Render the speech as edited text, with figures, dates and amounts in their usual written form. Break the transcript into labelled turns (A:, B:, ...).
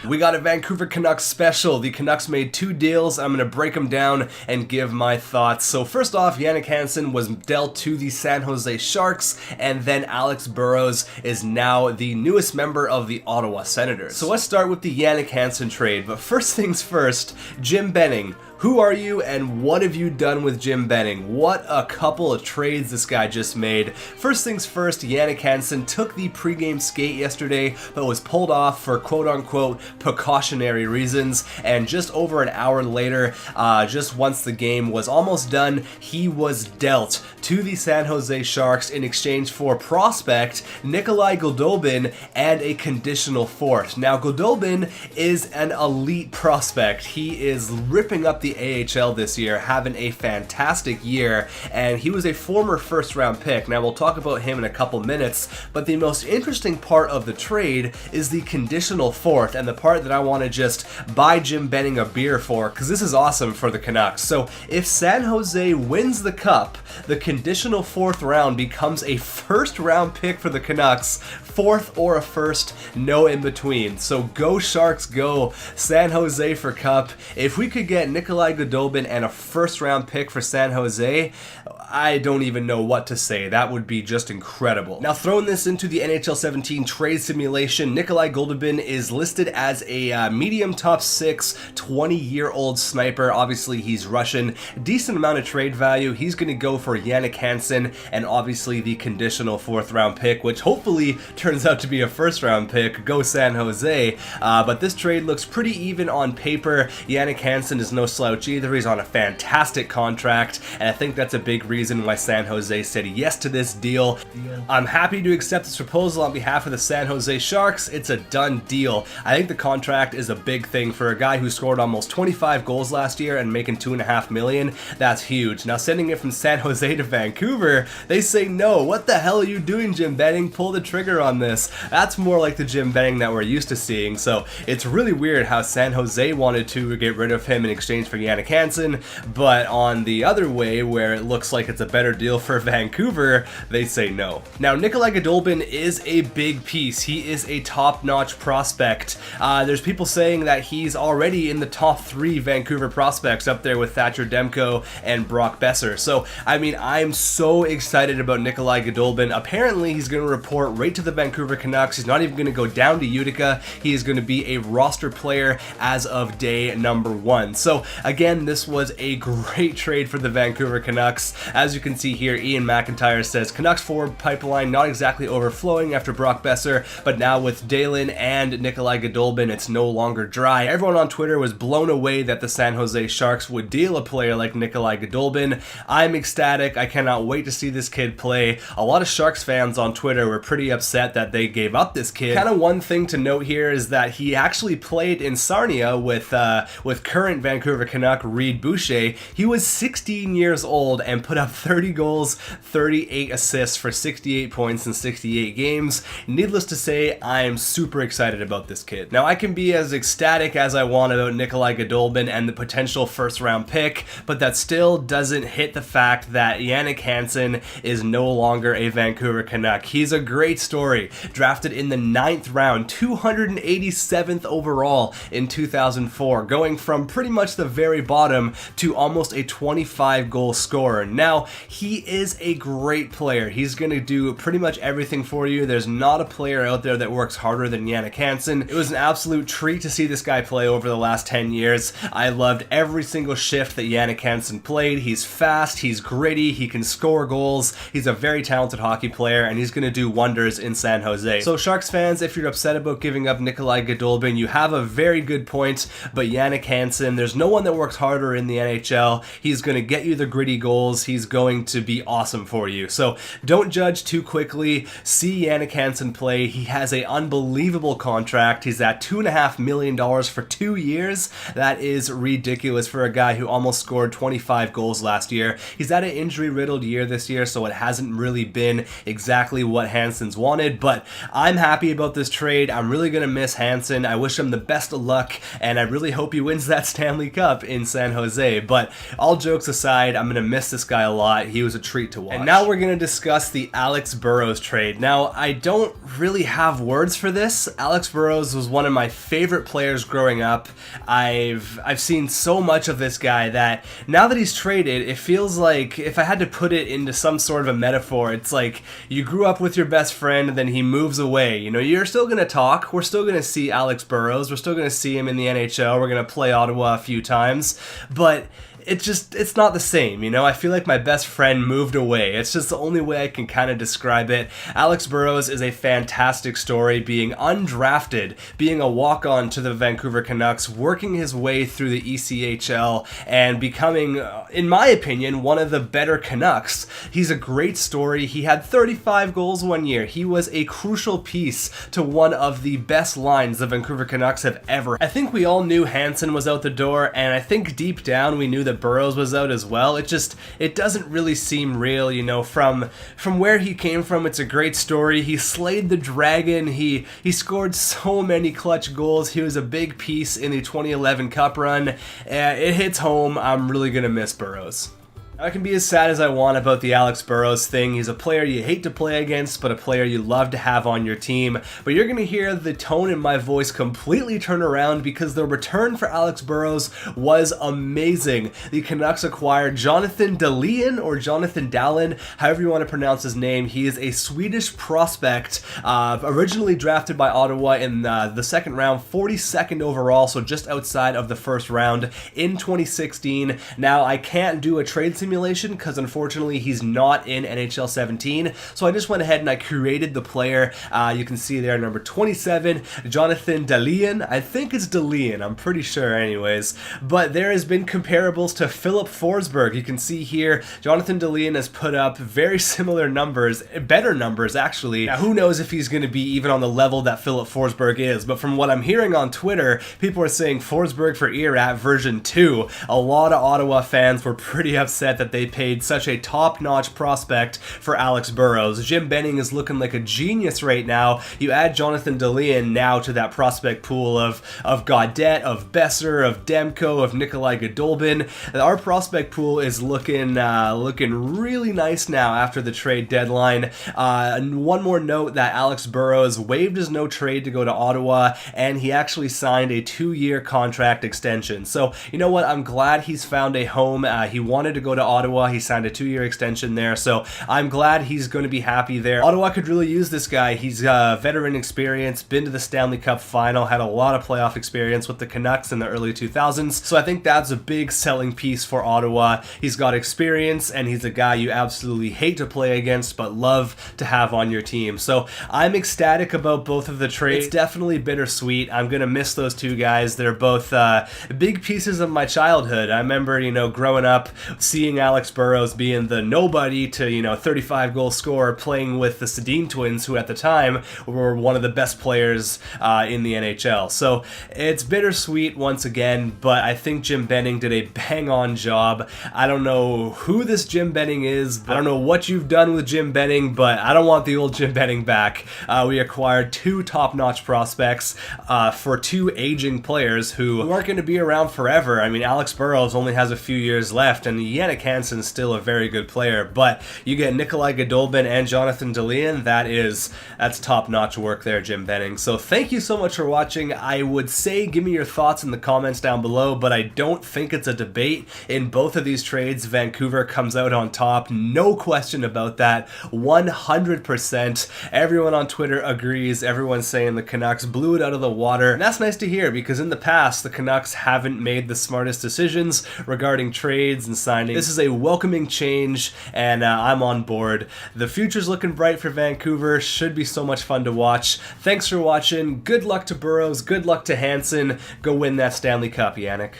A: We got a Vancouver Canucks special. The Canucks made 2 deals. I'm going to break them down and give my thoughts. So first off, Jannik Hansen was dealt to the San Jose Sharks, and then Alex Burrows is now the newest member of the Ottawa Senators. So let's start with the Jannik Hansen trade. But first things first, Jim Benning. Who are you and what have you done with Jim Benning? What a couple of trades this guy just made. First things first, Jannik Hansen took the pregame skate yesterday but was pulled off for quote-unquote precautionary reasons, and just over an hour later, just once the game was almost done, he was dealt to the San Jose Sharks in exchange for prospect Nikolai Goldobin and a conditional fourth. Now Goldobin is an elite prospect. He is ripping up the AHL this year, having a fantastic year, and he was a former first-round pick. Now we'll talk about him in a couple minutes, but the most interesting part of the trade is the conditional fourth, and the part that I want to just buy Jim Benning a beer for, because this is awesome for the Canucks. So if San Jose wins the cup, the conditional fourth round becomes a first-round pick for the Canucks, fourth or a first, no in between. So go Sharks, go San Jose for cup. If we could get Nikolai Goldobin and a first-round pick for San Jose, I don't even know what to say. That would be just incredible. Now, throwing this into the NHL 17 trade simulation, Nikolai Goldobin is listed as a medium top 6, 20-year-old sniper. Obviously, he's Russian. Decent amount of trade value. He's going to go for Jannik Hansen and obviously the conditional fourth-round pick, which hopefully turns out to be a first-round pick. Go San Jose. But this trade looks pretty even on paper. Jannik Hansen is no slouch either. He's on a fantastic contract, and I think that's a big reason why San Jose said yes to this deal. I'm happy to accept this proposal on behalf of the San Jose Sharks. It's a done deal. I think the contract is a big thing for a guy who scored almost 25 goals last year and making $2.5 million. That's huge. Now sending it from San Jose to Vancouver, they say no. What the hell are you doing, Jim Benning? Pull the trigger on this. That's more like the Jim Benning that we're used to seeing. So it's really weird how San Jose wanted to get rid of him in exchange for Jannik Hansen, but on the other way, where it looks like it's a better deal for Vancouver, they say no. Now, Nikolai Goldobin is a big piece. He is a top-notch prospect. There's people saying that he's already in the top 3 Vancouver prospects, up there with Thatcher Demko and Brock Besser. So, I mean, I'm so excited about Nikolai Goldobin. Apparently, he's going to report right to the Vancouver Canucks. He's not even going to go down to Utica. He is going to be a roster player as of day number 1. So, again, this was a great trade for the Vancouver Canucks. As you can see here, Ian McIntyre says, Canucks forward pipeline not exactly overflowing after Brock Besser, but now with Dalen and Nikolai Goldobin, it's no longer dry. Everyone on Twitter was blown away that the San Jose Sharks would deal a player like Nikolai Goldobin. I'm ecstatic. I cannot wait to see this kid play. A lot of Sharks fans on Twitter were pretty upset that they gave up this kid. Kind of one thing to note here is that he actually played in Sarnia with current Vancouver Canuck Reed Boucher. He was 16 years old and put up 30 goals, 38 assists for 68 points in 68 games. Needless to say, I am super excited about this kid. Now, I can be as ecstatic as I want about Nikolai Goldobin and the potential first-round pick, but that still doesn't hit the fact that Jannik Hansen is no longer a Vancouver Canuck. He's a great story. Drafted in the 9th round, 287th overall in 2004, going from pretty much the very bottom to almost a 25-goal scorer. Now, he is a great player. He's going to do pretty much everything for you. There's not a player out there that works harder than Jannik Hansen. It was an absolute treat to see this guy play over the last 10 years. I loved every single shift that Jannik Hansen played. He's fast, he's gritty, he can score goals, he's a very talented hockey player, and he's going to do wonders in San Jose. So Sharks fans, if you're upset about giving up Nikolai Goldobin, you have a very good point, but Jannik Hansen, there's no one that works harder in the NHL. He's going to get you the gritty goals. He's going to be awesome for you. So don't judge too quickly. See Jannik Hansen play. He has an unbelievable contract. He's at $2.5 million for 2 years. That is ridiculous for a guy who almost scored 25 goals last year. He's had an injury-riddled year this year, so it hasn't really been exactly what Hansen's wanted, but I'm happy about this trade. I'm really going to miss Hansen. I wish him the best of luck, and I really hope he wins that Stanley Cup in San Jose. But all jokes aside, I'm going to miss this guy a a lot. He was a treat to watch. And now we're going to discuss the Alex Burrows trade. Now, I don't really have words for this. Alex Burrows was one of my favorite players growing up. I've seen so much of this guy that now that he's traded, it feels like, if I had to put it into some sort of a metaphor, it's like you grew up with your best friend and then he moves away. You know, you're still going to talk. We're still going to see Alex Burrows. We're still going to see him in the NHL. We're going to play Ottawa a few times. But it's not the same, you know? I feel like my best friend moved away. It's just the only way I can kind of describe it. Alex Burrows is a fantastic story, being undrafted, being a walk-on to the Vancouver Canucks, working his way through the ECHL, and becoming, in my opinion, one of the better Canucks. He's a great story. He had 35 goals one year. He was a crucial piece to one of the best lines the Vancouver Canucks have ever. I think we all knew Hansen was out the door, and I think deep down we knew that Burrows was out as well. It doesn't really seem real, you know, from where he came from. It's a great story. He slayed the dragon. He scored so many clutch goals. He was a big piece in the 2011 Cup run. It hits home. I'm really gonna miss Burrows. I can be as sad as I want about the Alex Burrows thing. He's a player you hate to play against, but a player you love to have on your team. But you're going to hear the tone in my voice completely turn around because the return for Alex Burrows was amazing. The Canucks acquired Jonathan Dahlin, or Jonathan Dahlin, however you want to pronounce his name. He is a Swedish prospect, originally drafted by Ottawa in the second round, 42nd overall, so just outside of the first round in 2016. Now, I can't do a trade simulation because unfortunately he's not in NHL 17, so I just went ahead and I created the player. You can see there number 27, Jonathan Dahlin. I think it's Dahlin, I'm pretty sure anyways, but there has been comparables to Philip Forsberg. You can see here Jonathan Dahlin has put up very similar numbers, better numbers actually. Now who knows if he's going to be even on the level that Philip Forsberg is, but from what I'm hearing on Twitter, people are saying Forsberg for Erat version 2. A lot of Ottawa fans were pretty upset that they paid such a top-notch prospect for Alex Burrows. Jim Benning is looking like a genius right now. You add Jonathan Dahlin now to that prospect pool of Gaudette, of Besser, of Demko, of Nikolai Godolbin. Our prospect pool is looking really nice now after the trade deadline. And one more note that Alex Burrows waived his no trade to go to Ottawa, and he actually signed a 2-year contract extension. So, you know what? I'm glad he's found a home. He wanted to go to Ottawa. He signed a 2-year extension there, so I'm glad he's going to be happy there. Ottawa could really use this guy. He's veteran experience, been to the Stanley Cup final, had a lot of playoff experience with the Canucks in the early 2000s, so I think that's a big selling piece for Ottawa. He's got experience, and he's a guy you absolutely hate to play against, but love to have on your team. So I'm ecstatic about both of the trades. It's definitely bittersweet. I'm going to miss those two guys. They're both big pieces of my childhood. I remember, you know, growing up, seeing Alex Burrows being the nobody to, 35-goal scorer, playing with the Sedin twins, who at the time were one of the best players in the NHL. So it's bittersweet once again, but I think Jim Benning did a bang-on job. I don't know who this Jim Benning is. I don't know what you've done with Jim Benning, but I don't want the old Jim Benning back. We acquired 2 top-notch prospects for 2 aging players who aren't going to be around forever. I mean, Alex Burrows only has a few years left, and Yannick Hansen's still a very good player, but you get Nikolai Godolbin and Jonathan Dahlin. That's top-notch work there, Jim Benning. So thank you so much for watching. I would say give me your thoughts in the comments down below, but I don't think it's a debate. In both of these trades, Vancouver comes out on top. No question about that. 100%. Everyone on Twitter agrees. Everyone's saying the Canucks blew it out of the water. And that's nice to hear, because in the past, the Canucks haven't made the smartest decisions regarding trades and signings. This is a welcoming change, and I'm on board. The future's looking bright for Vancouver. Should be so much fun to watch. Thanks for watching. Good luck to Burrows. Good luck to Hansen. Go win that Stanley Cup, Yannick.